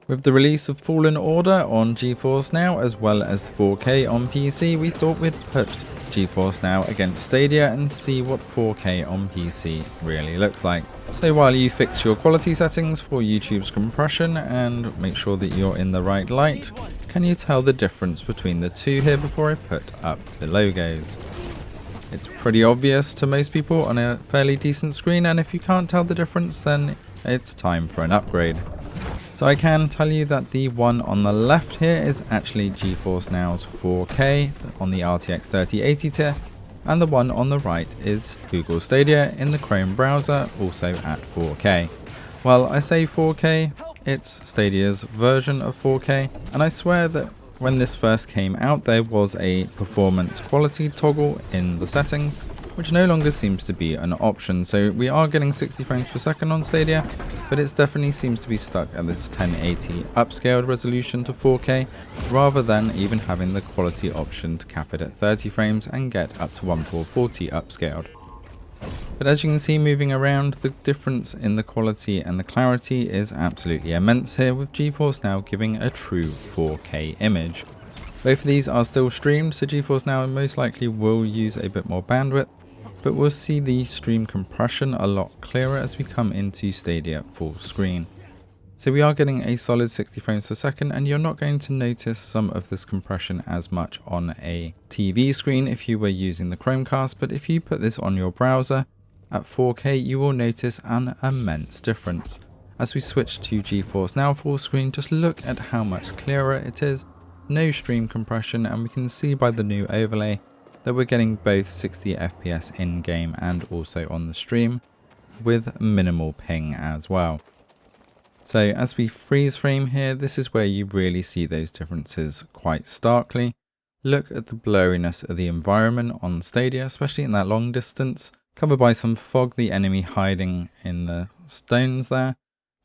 With the release of Fallen Order on GeForce Now as well as the 4K on PC, we thought we'd put GeForce Now against Stadia and see what 4K on PC really looks like. So while you fix your quality settings for YouTube's compression and make sure that you're in the right light, can you tell the difference between the two here before I put up the logos? It's pretty obvious to most people on a fairly decent screen, and if you can't tell the difference, then it's time for an upgrade. So I can tell you that the one on the left here is actually GeForce Now's 4K on the RTX 3080 tier, and the one on the right is Google Stadia in the Chrome browser, also at 4K. Well, I say 4K, it's Stadia's version of 4K, and I swear that when this first came out there was a performance quality toggle in the settings, which no longer seems to be an option. So we are getting 60 frames per second on Stadia, but it definitely seems to be stuck at this 1080 upscaled resolution to 4K, rather than even having the quality option to cap it at 30 frames and get up to 1440 upscaled. But as you can see moving around, the difference in the quality and the clarity is absolutely immense here, with GeForce Now giving a true 4K image. Both of these are still streamed, so GeForce Now most likely will use a bit more bandwidth, but we'll see the stream compression a lot clearer as we come into Stadia full screen. So we are getting a solid 60 frames per second, and you're not going to notice some of this compression as much on a TV screen if you were using the Chromecast, but if you put this on your browser at 4K, you will notice an immense difference. As we switch to GeForce Now full screen, just look at how much clearer it is, no stream compression, and we can see by the new overlay that we're getting both 60 FPS in-game and also on the stream, with minimal ping as well. So as we freeze frame here, this is where you really see those differences quite starkly. Look at the blurriness of the environment on Stadia, especially in that long distance, covered by some fog, the enemy hiding in the stones there.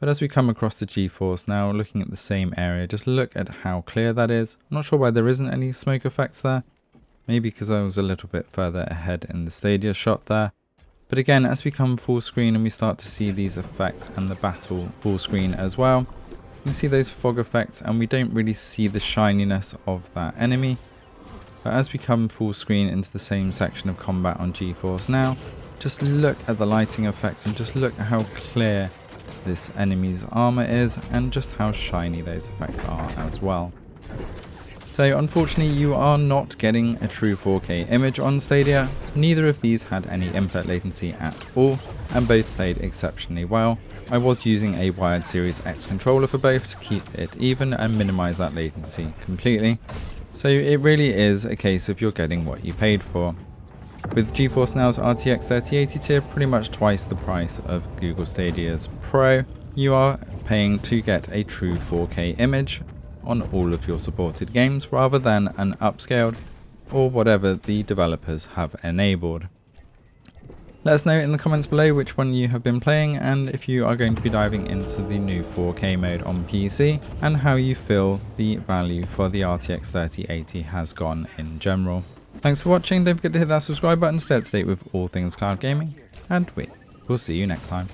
But as we come across the GeForce Now, looking at the same area, just look at how clear that is. I'm not sure why there isn't any smoke effects there. Maybe because I was a little bit further ahead in the Stadia shot there. But again, as we come full screen and we start to see these effects and the battle full screen as well, you can see those fog effects and we don't really see the shininess of that enemy. But as we come full screen into the same section of combat on GeForce Now, just look at the lighting effects and just look at how clear this enemy's armor is and just how shiny those effects are as well. So unfortunately you are not getting a true 4K image on Stadia. Neither of these had any input latency at all, and both played exceptionally well. I was using a wired Series X controller for both to keep it even and minimize that latency completely. So it really is a case of you're getting what you paid for. With GeForce Now's RTX 3080 tier pretty much twice the price of Google Stadia's Pro, you are paying to get a true 4K image on all of your supported games rather than an upscaled or whatever the developers have enabled. Let us know in the comments below which one you have been playing and if you are going to be diving into the new 4K mode on PC and how you feel the value for the RTX 3080 has gone in general. Thanks for watching, don't forget to hit that subscribe button to stay up to date with all things cloud gaming, and we will see you next time.